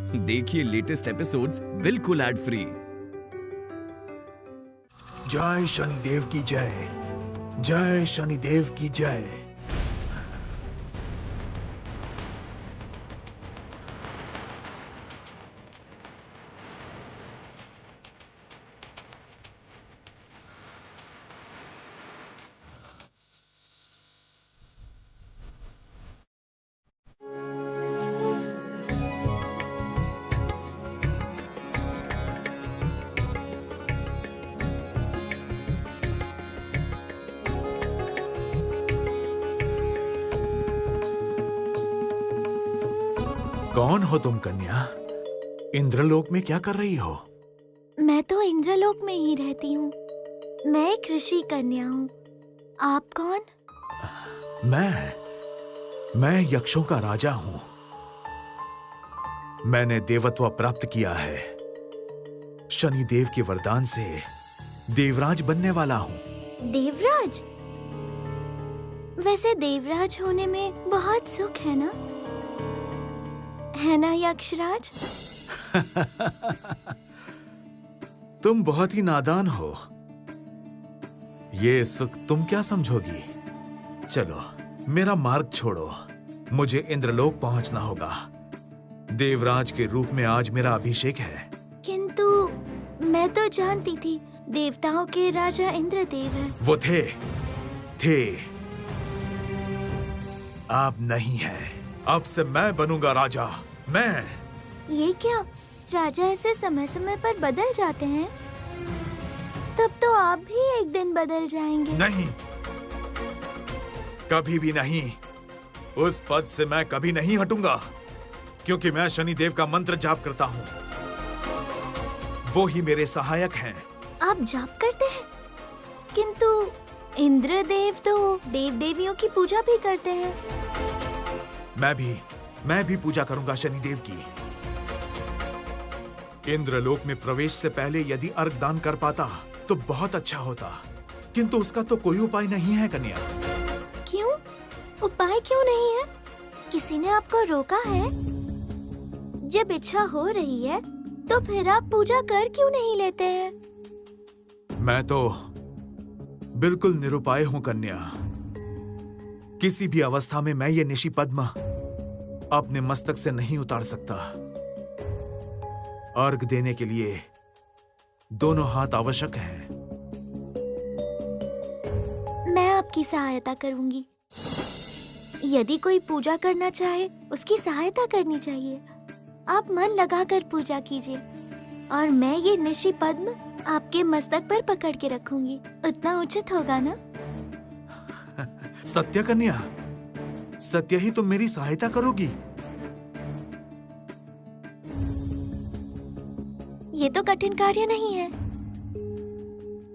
देखिए latest episodes बिल्कुल ad free. जय शनिदेव की जय। जय शनिदेव की जय। कौन हो तुम कन्या? इंद्रलोक में क्या कर रही हो? मैं तो इंद्रलोक में ही रहती हूँ। मैं एक ऋषि कन्या हूँ। आप कौन? मैं यक्षों का राजा हूँ। मैंने देवत्व प्राप्त किया है। शनिदेव के वरदान से देवराज बनने वाला हूँ। देवराज? वैसे देवराज होने में बहुत सुख है ना यक्षराज? तुम बहुत ही नादान हो। ये सुख तुम क्या समझोगी? चलो मेरा मार्ग छोड़ो। मुझे इंद्रलोक पहुंचना होगा। देवराज के रूप में आज मेरा अभिषेक है। किंतु मैं तो जानती थी देवताओं के राजा इंद्रदेव हैं। वो थे। आप नहीं है। अब से मैं बनूंगा राजा। मैं। ये क्या? राजा ऐसे समय समय पर बदल जाते हैं? तब तो आप भी एक दिन बदल जाएंगे। नहीं, कभी भी नहीं। उस पद से मैं कभी नहीं हटूंगा, क्योंकि मैं शनिदेव का मंत्र जाप करता हूँ। वो ही मेरे सहायक हैं। आप जाप करते हैं? किंतु इंद्रदेव तो देव देवियों की पूजा भी करते हैं। मैं भी पूजा करूंगा शनिदेव की। इंद्रलोक में प्रवेश से पहले यदि अर्घ दान कर पाता तो बहुत अच्छा होता, किंतु उसका तो कोई उपाय नहीं है कन्या। क्यों? उपाय क्यों नहीं है? किसी ने आपको रोका है? जब इच्छा हो रही है तो फिर आप पूजा कर क्यों नहीं लेते हैं? मैं तो बिल्कुल निरुपाय हूँ कन्या। किसी भी अवस्था में मैं ये निशि पद्म अपने मस्तक से नहीं उतार सकता। अर्घ देने के लिए दोनों हाथ आवश्यक हैं। मैं आपकी सहायता करूंगी। यदि कोई पूजा करना चाहे उसकी सहायता करनी चाहिए। आप मन लगाकर पूजा कीजिए और मैं ये निशि पद्म आपके मस्तक पर पकड़ के रखूंगी। उतना उचित होगा ना? सत्य कन्या, सत्य ही तुम मेरी सहायता करोगी? ये तो कठिन कार्य नहीं है।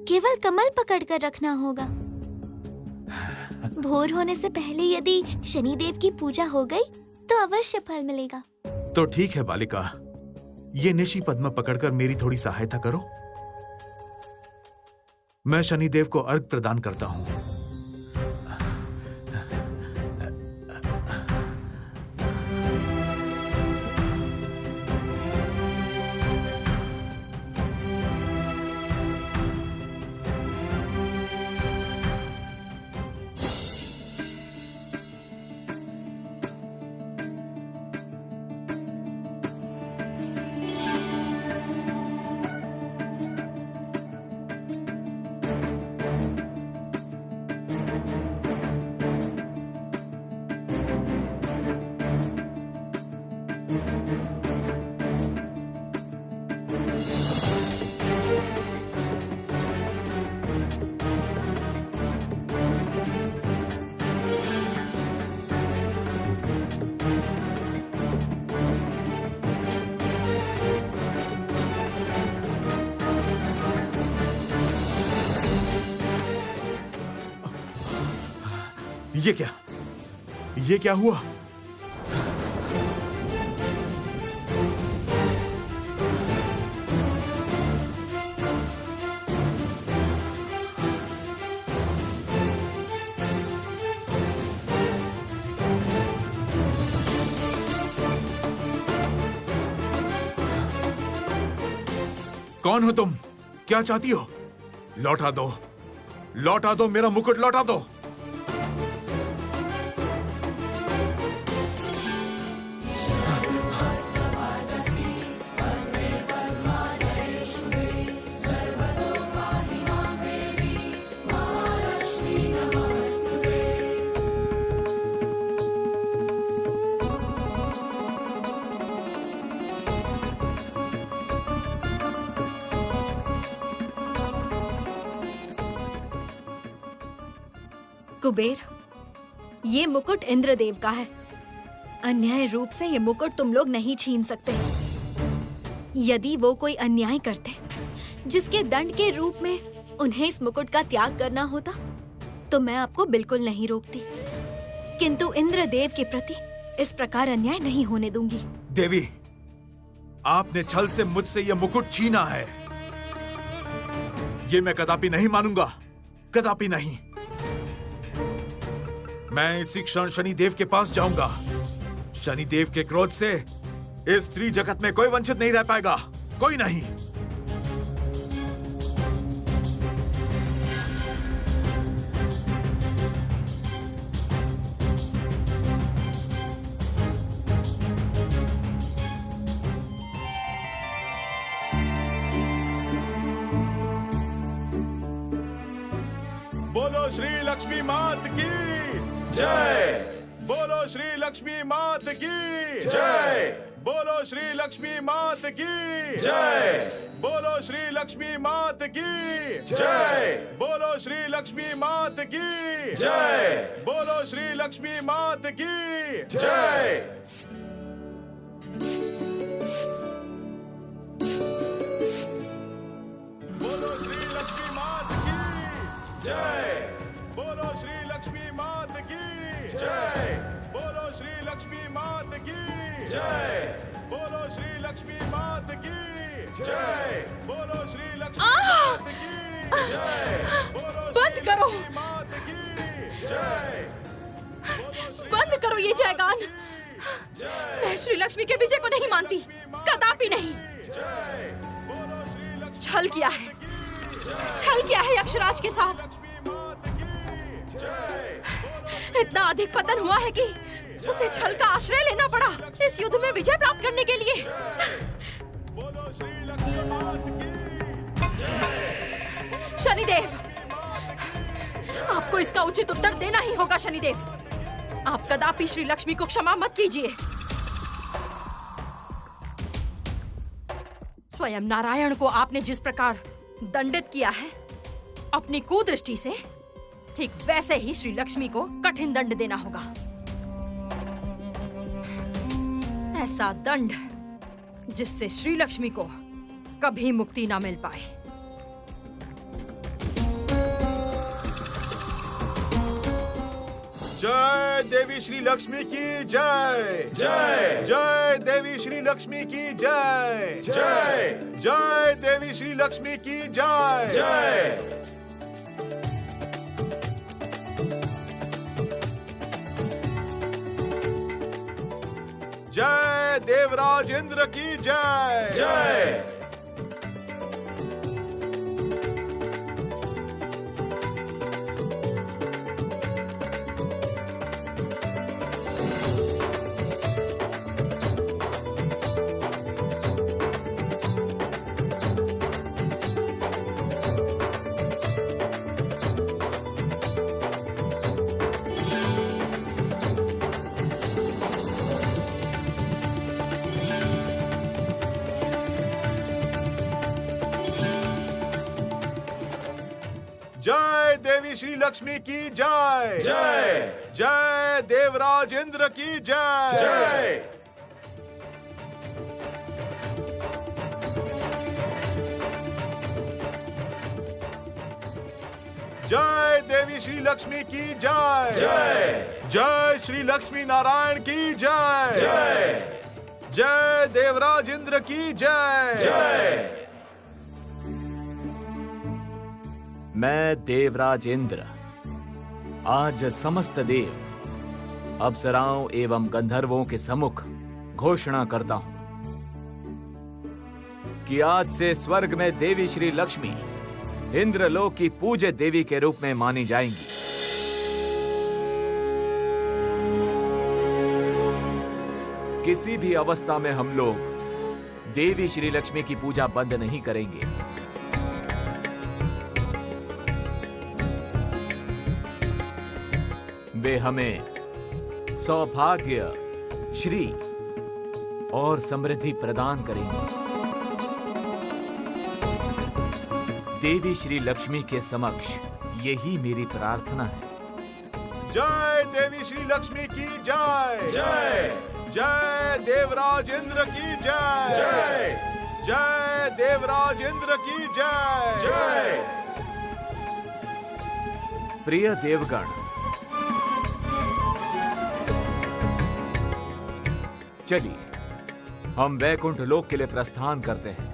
केवल कमल पकड़कर रखना होगा। भोर होने से पहले यदि शनिदेव की पूजा हो गई तो अवश्य फल मिलेगा। तो ठीक है बालिका, ये निशि पद्म पकड़कर मेरी थोड़ी सहायता करो। मैं शनिदेव को अर्घ प्रदान करता हूँ। ये क्या हुआ? कौन हो तुम? क्या चाहती हो? लौटा दो, लौटा दो, मेरा मुकुट लौटा दो। कुबेर, ये मुकुट इंद्रदेव का है। अन्याय रूप से ये मुकुट तुम लोग नहीं छीन सकते। यदि वो कोई अन्याय करते जिसके दंड के रूप में उन्हें इस मुकुट का त्याग करना होता तो मैं आपको बिल्कुल नहीं रोकती, किंतु इंद्रदेव के प्रति इस प्रकार अन्याय नहीं होने दूंगी। देवी, आपने छल से मुझसे यह मुकुट छीना है, ये मैं कदापि नहीं मानूंगा, कदापि नहीं। मैं इसी क्षण शनिदेव के पास जाऊंगा। शनिदेव के क्रोध से इस स्त्री जगत में कोई वंचित नहीं रह पाएगा, कोई नहीं। बोलो श्री लक्ष्मी मात की जय। बोलो श्री लक्ष्मी मात की जय। बोलो श्री लक्ष्मी मात की जय। बोलो श्री लक्ष्मी मात की जय। बोलो श्री लक्ष्मी मात की जय। बोलो श्री लक्ष्मी मात की जय। बोलो श्री लक्ष्मी मात की जय। बोलो श्री लक्ष्मी मात की जय। बोलो श्री लक्ष्मी मात की जय। बोलो श्री लक्ष्मी मात की जय। बोलो श्री लक्ष्मी मात की जय। बंद करो, मात की जय। बंद करो ये जयगान। मैं श्री लक्ष्मी के विजय को नहीं मानती, कदापि नहीं। छल किया है, छल किया है यक्षराज के साथ। इतना अधिक पतन हुआ है कि उसे छल का आश्रय लेना पड़ा इस युद्ध में विजय प्राप्त करने के लिए। शनिदेव, आपको इसका उचित उत्तर देना ही होगा। शनिदेव, आप कदापि श्री लक्ष्मी को क्षमा मत कीजिए। स्वयं नारायण को आपने जिस प्रकार दंडित किया है अपनी कुदृष्टि से, ठीक वैसे ही श्री लक्ष्मी को कठिन दंड देना होगा। ऐसा दंड जिससे श्री लक्ष्मी को कभी मुक्ति ना मिल पाए। जय देवी श्री लक्ष्मी की जय। जय जय देवी श्री लक्ष्मी की जय। जय जय देवी श्री लक्ष्मी की जय। जय जय देवराज इंद्र की जय। जय जय देवी श्री लक्ष्मी की जय। जय जय देवराज इंद्र की जय। जय जय देवी श्री लक्ष्मी की जय। जय जय श्री लक्ष्मी नारायण की जय। जय जय देवराज इंद्र की जय। जय मैं देवराज इंद्र आज समस्त देव, अप्सराओं एवं गंधर्वों के सम्मुख घोषणा करता हूं कि आज से स्वर्ग में देवी श्री लक्ष्मी इंद्रलोक की पूज्य देवी के रूप में मानी जाएंगी। किसी भी अवस्था में हम लोग देवी श्री लक्ष्मी की पूजा बंद नहीं करेंगे। वे हमें सौभाग्य, श्री और समृद्धि प्रदान करेंगे। देवी श्री लक्ष्मी के समक्ष यही मेरी प्रार्थना है। जय देवी श्री लक्ष्मी की जय। जय जय देवराज इंद्र की जय। जय जय देवराज इंद्र की जय। जय। प्रिय देवगण, चलिए हम वैकुंठ लोक के लिए प्रस्थान करते हैं।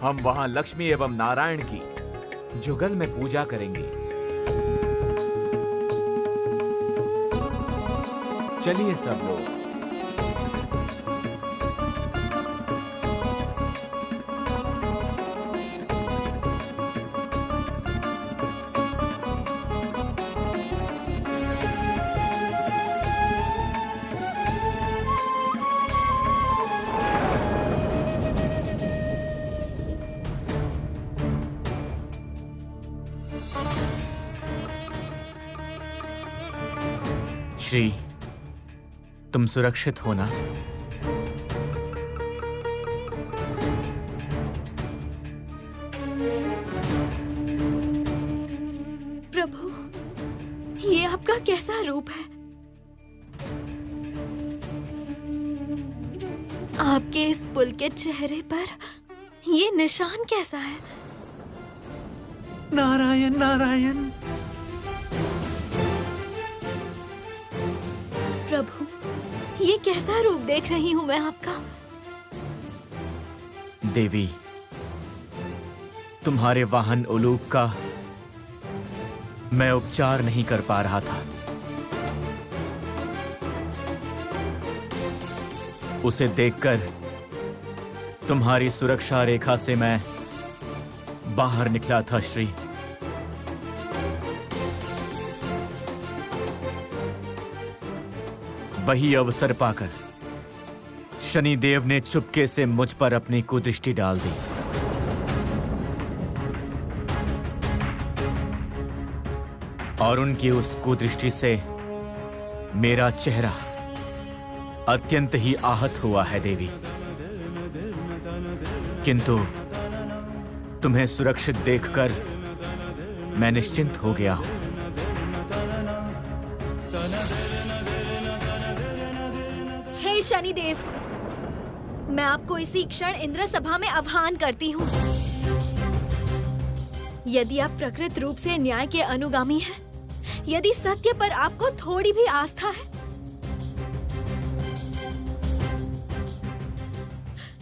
हम वहां लक्ष्मी एवं नारायण की जुगल में पूजा करेंगे। चलिए सब लोग। श्री, तुम सुरक्षित हो ना? प्रभु, ये आपका कैसा रूप है? आपके इस पुलकित चेहरे पर ये निशान कैसा है? नारायण नारायण। प्रभु, ये कैसा रूप देख रही हूँ मैं आपका? देवी, तुम्हारे वाहन उलूक का मैं उपचार नहीं कर पा रहा था। उसे देखकर तुम्हारी सुरक्षा रेखा से मैं बाहर निकला था श्री। वही अवसर पाकर शनिदेव ने चुपके से मुझ पर अपनी कुदृष्टि डाल दी। और उनकी उस कुदृष्टि से मेरा चेहरा अत्यंत ही आहत हुआ है देवी। किंतु तुम्हें सुरक्षित देखकर मैं निश्चिंत हो गया हूं। हे शनिदेव, मैं आपको इसी क्षण इंद्र सभा में आह्वान करती हूँ। यदि आप प्रकृत रूप से न्याय के अनुगामी हैं, यदि सत्य पर आपको थोड़ी भी आस्था है,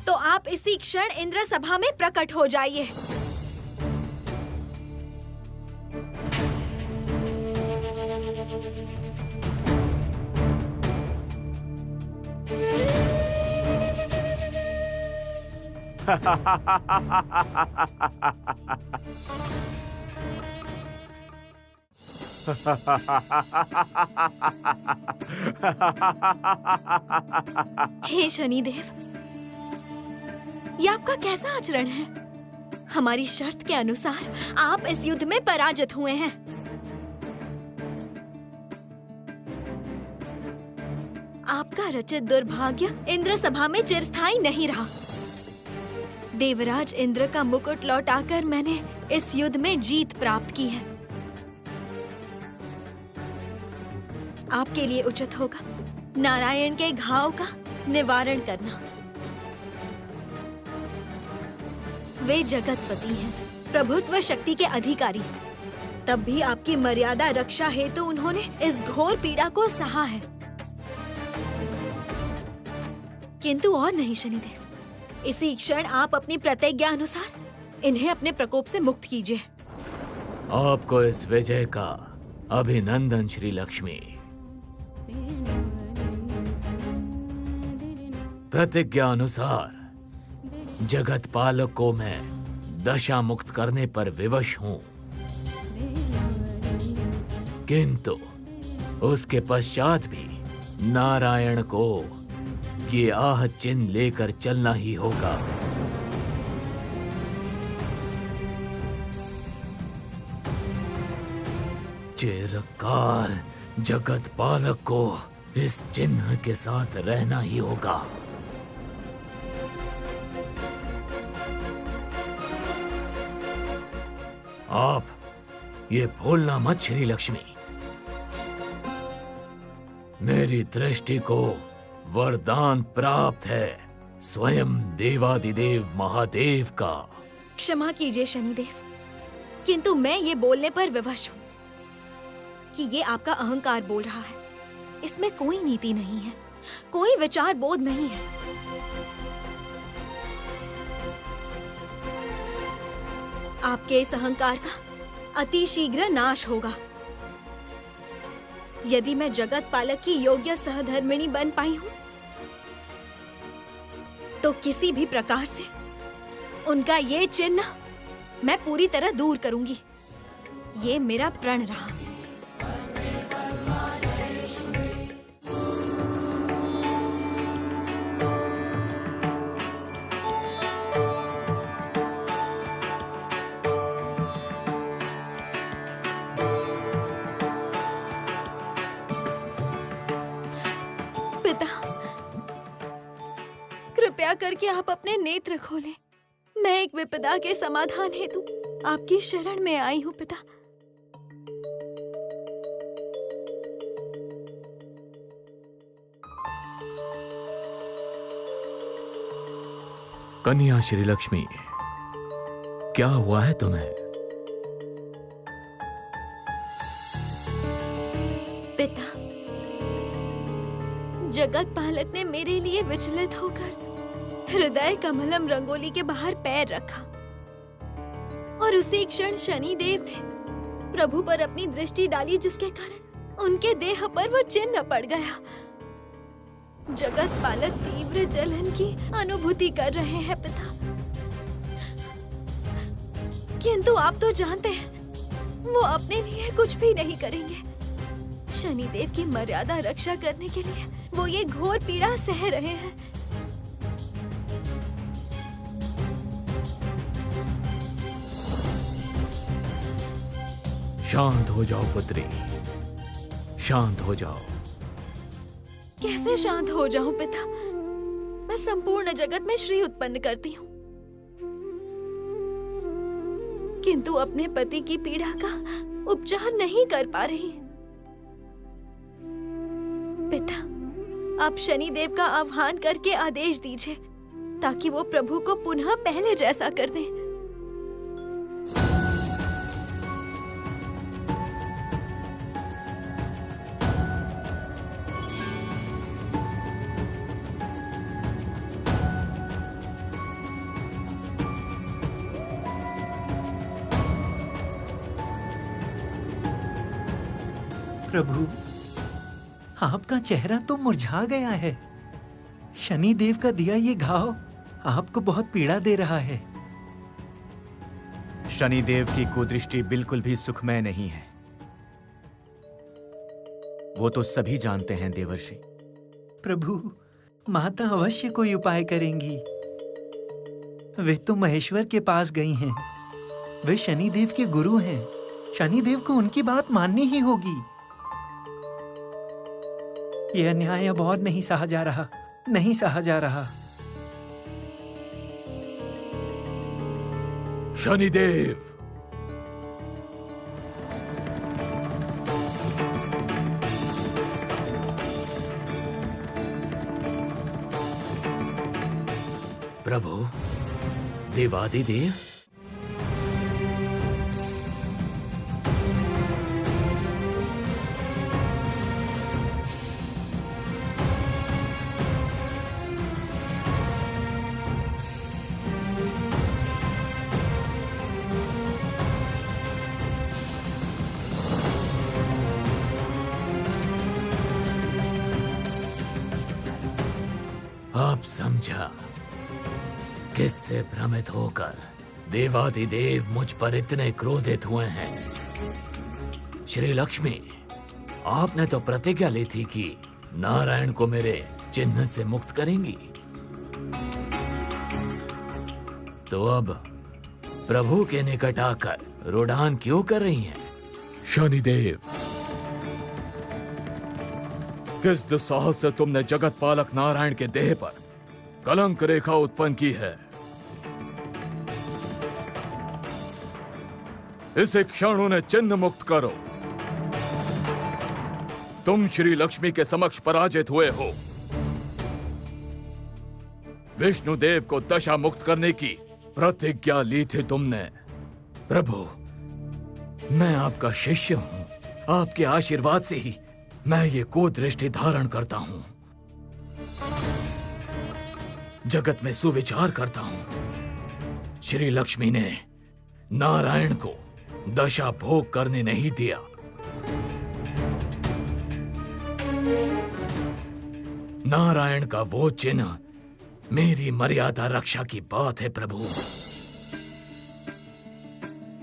तो आप इसी क्षण इंद्र सभा में प्रकट हो जाइए। हे शनिदेव, ये आपका कैसा आचरण है? हमारी शर्त के अनुसार आप इस युद्ध में पराजित हुए हैं। आपका रचित दुर्भाग्य इंद्र सभा में चिरस्थायी नहीं रहा। देवराज इंद्र का मुकुट लौटाकर मैंने इस युद्ध में जीत प्राप्त की है। आपके लिए उचित होगा नारायण के घाव का निवारण करना। वे जगतपति हैं, प्रभुत्व शक्ति के अधिकारी। तब भी आपकी मर्यादा रक्षा हेतु तो उन्होंने इस घोर पीड़ा को सहा है। किंतु और नहीं शनिदेव, इसी क्षण आप अपनी प्रतिज्ञा अनुसार इन्हें अपने प्रकोप से मुक्त कीजिए। आपको इस विजय का अभिनंदन श्री लक्ष्मी। प्रतिज्ञा अनुसार जगत पालक को मैं दशा मुक्त करने पर विवश हूं, किंतु उसके पश्चात भी नारायण को ये आहत चिन्ह लेकर चलना ही होगा। चिरकाल जगत पालक को इस चिन्ह के साथ रहना ही होगा। आप ये भूलना मत श्री लक्ष्मी, मेरी दृष्टि को वरदान प्राप्त है स्वयं देवादिदेव महादेव का। क्षमा कीजिए शनिदेव, किंतु मैं ये बोलने पर विवश हूँ कि ये आपका अहंकार बोल रहा है। इसमें कोई नीति नहीं है, कोई विचार बोध नहीं है। आपके इस अहंकार का अति शीघ्र नाश होगा। यदि मैं जगत पालक की योग्य सहधर्मिणी बन पाई हूं, तो किसी भी प्रकार से उनका ये चिन्ह मैं पूरी तरह दूर करूंगी। ये मेरा प्रण रहा। कृपया करके आप अपने नेत्र खोलें। मैं एक विपदा के समाधान हेतु आपकी शरण में आई हूँ पिता। कन्या श्री लक्ष्मी, क्या हुआ है तुम्हें? पिता, जगत पालक ने मेरे लिए विचलित होकर हृदय कमलम रंगोली के बाहर पैर रखा और उसी क्षण शनिदेव ने प्रभु पर अपनी दृष्टि डाली, जिसके कारण उनके देह पर वो चिन्ह पड़ गया। जगत पालक तीव्र जलन की अनुभूति कर रहे हैं पिता, किंतु आप तो जानते हैं वो अपने लिए कुछ भी नहीं करेंगे। शनिदेव की मर्यादा रक्षा करने के लिए वो ये घोर पीड़ा सह रहे हैं। शांत हो जाओ पुत्री, शांत हो जाओ। कैसे शांत हो जाऊं पिता? मैं संपूर्ण जगत में श्री उत्पन्न करती हूँ, किंतु अपने पति की पीड़ा का उपचार नहीं कर पा रही। पिता, आप शनिदेव का आह्वान करके आदेश दीजिए ताकि वो प्रभु को पुनः पहले जैसा कर दें। प्रभु, आपका चेहरा तो मुरझा गया है। शनिदेव का दिया ये घाव आपको बहुत पीड़ा दे रहा है। शनिदेव की कुदृष्टि बिल्कुल भी सुखमय नहीं है, वो तो सभी जानते हैं देवर्षि। प्रभु, माता अवश्य कोई उपाय करेंगी। वे तो महेश्वर के पास गई हैं। वे शनिदेव के गुरु हैं। शनिदेव को उनकी बात माननी ही होगी। यह अन्याय अब और नहीं सहा जा रहा, नहीं सहा जा रहा। शनिदेव, प्रभु, देवादिदेव, आप समझा, किससे भ्रमित होकर देवाधिदेव मुझ पर इतने क्रोधित हुए हैं? श्री लक्ष्मी, आपने तो प्रतिज्ञा ली थी कि नारायण को मेरे चिन्ह से मुक्त करेंगी। तो अब प्रभु के निकट आकर रोडान क्यों कर रही हैं? शनिदेव, किस दुस्साहस से तुमने जगत पालक नारायण के देह पर कलंक रेखा उत्पन्न की है? इसे क्षण उन्हें चिन्ह मुक्त करो। तुम श्री लक्ष्मी के समक्ष पराजित हुए हो। विष्णुदेव को दशा मुक्त करने की प्रतिज्ञा ली थी तुमने। प्रभु, मैं आपका शिष्य हूं। आपके आशीर्वाद से ही मैं ये कुदृष्टि धारण करता हूं। जगत में सुविचार करता हूं। श्री लक्ष्मी ने नारायण को दशा भोग करने नहीं दिया। नारायण का वो चिन्ह मेरी मर्यादा रक्षा की बात है प्रभु।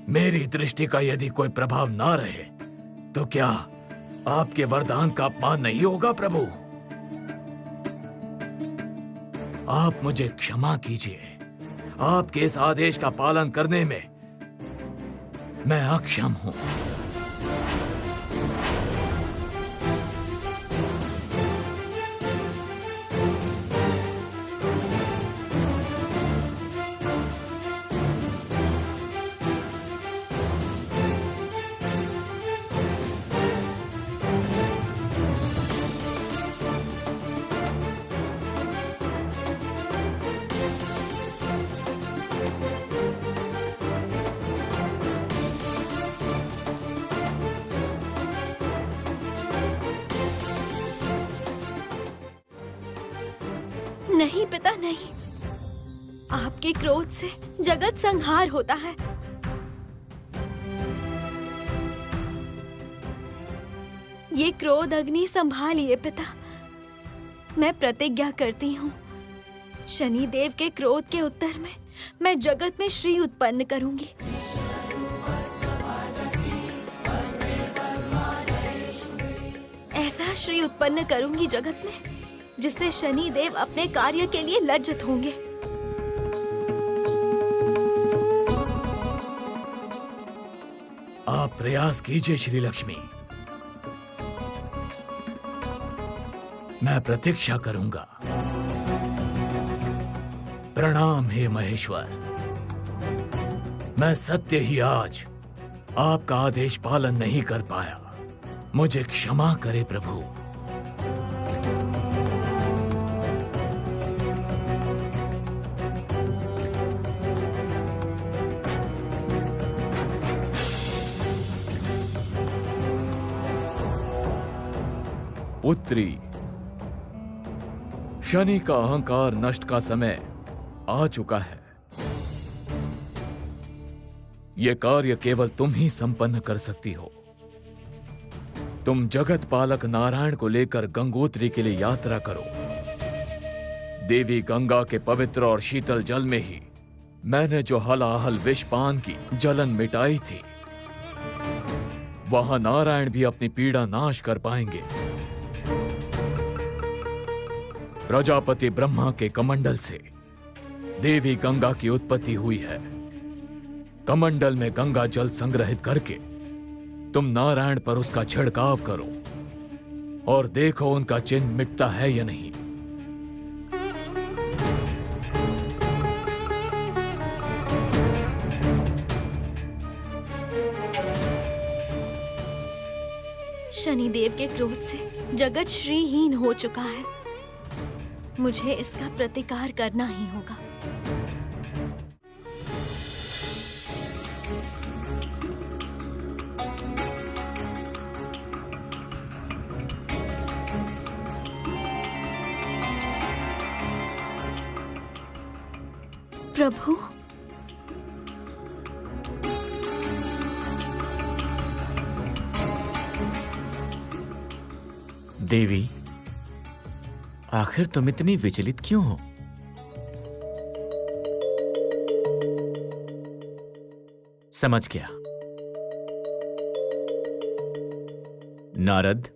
मेरी दृष्टि का यदि कोई प्रभाव ना रहे तो क्या आपके वरदान का अपमान नहीं होगा प्रभु? आप मुझे क्षमा कीजिए। आपके इस आदेश का पालन करने में मैं अक्षम हूं। नहीं पिता, नहीं। आपके क्रोध से जगत संहार होता है। ये क्रोध अग्नि संभालिए पिता। मैं प्रतिज्ञा करती हूँ, शनिदेव के क्रोध के उत्तर में मैं जगत में श्री उत्पन्न करूंगी। ऐसा श्री उत्पन्न करूंगी जगत में जिससे शनिदेव अपने कार्य के लिए लज्जित होंगे। आप प्रयास कीजिए श्री लक्ष्मी। मैं प्रतीक्षा करूंगा। प्रणाम हे महेश्वर। मैं सत्य ही आज आपका आदेश पालन नहीं कर पाया। मुझे क्षमा करे प्रभु। पुत्री, शनि का अहंकार नष्ट का समय आ चुका है। यह कार्य केवल तुम ही संपन्न कर सकती हो। तुम जगत पालक नारायण को लेकर गंगोत्री के लिए यात्रा करो। देवी गंगा के पवित्र और शीतल जल में ही मैंने जो हलाहल विषपान की जलन मिटाई थी, वहां नारायण भी अपनी पीड़ा नाश कर पाएंगे। प्रजापति ब्रह्मा के कमंडल से देवी गंगा की उत्पत्ति हुई है। कमंडल में गंगा जल संग्रहित करके तुम नारायण पर उसका छिड़काव करो और देखो उनका चिन्ह मिटता है या नहीं। शनिदेव के क्रोध से जगत श्रीहीन हो चुका है। मुझे इसका प्रतिकार करना ही होगा। प्रभु, देवी, आखिर तुम इतनी विचलित क्यों हो? समझ गया। नारद,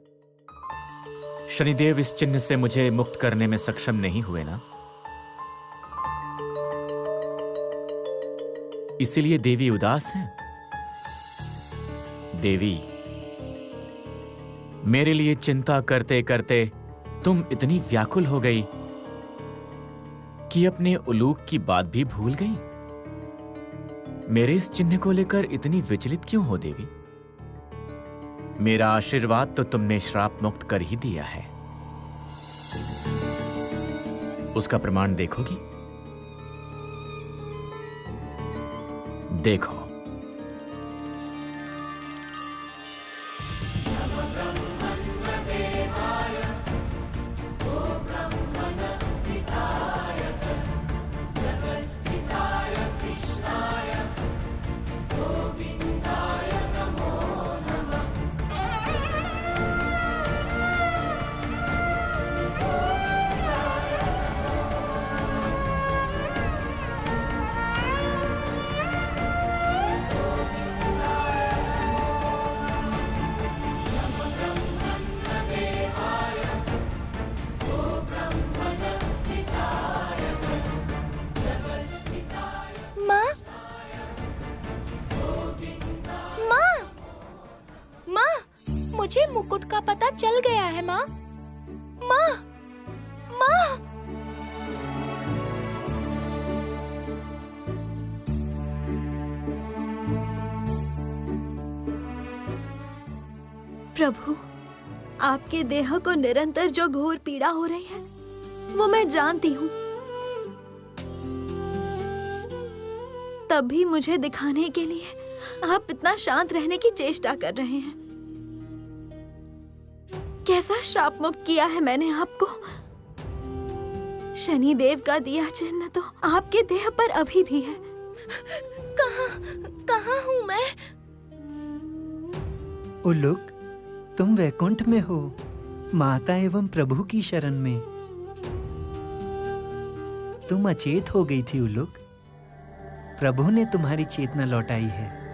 शनिदेव इस चिन्ह से मुझे मुक्त करने में सक्षम नहीं हुए ना? इसीलिए देवी उदास हैं। देवी, मेरे लिए चिंता करते करते तुम इतनी व्याकुल हो गई कि अपने उलूक की बात भी भूल गई। मेरे इस चिन्ह को लेकर इतनी विचलित क्यों हो देवी? मेरा आशीर्वाद तो तुमने श्राप मुक्त कर ही दिया है। उसका प्रमाण देखोगी? देखो। मुझे मुकुट का पता चल गया है माँ। माँ, माँ। प्रभु, आपके देह को निरंतर जो घोर पीड़ा हो रही है वो मैं जानती हूँ, तब भी मुझे दिखाने के लिए आप इतना शांत रहने की चेष्टा कर रहे हैं। कैसा श्राप मुक्त किया है मैंने आपको। शनि देव का दिया चिन्ह तो आपके देह पर अभी भी है। कहाँ हूँ मैं? उलूक, तुम वैकुंठ में हो, माता एवं प्रभु की शरण में। तुम अचेत हो गई थी उलूक, प्रभु ने तुम्हारी चेतना लौटाई है।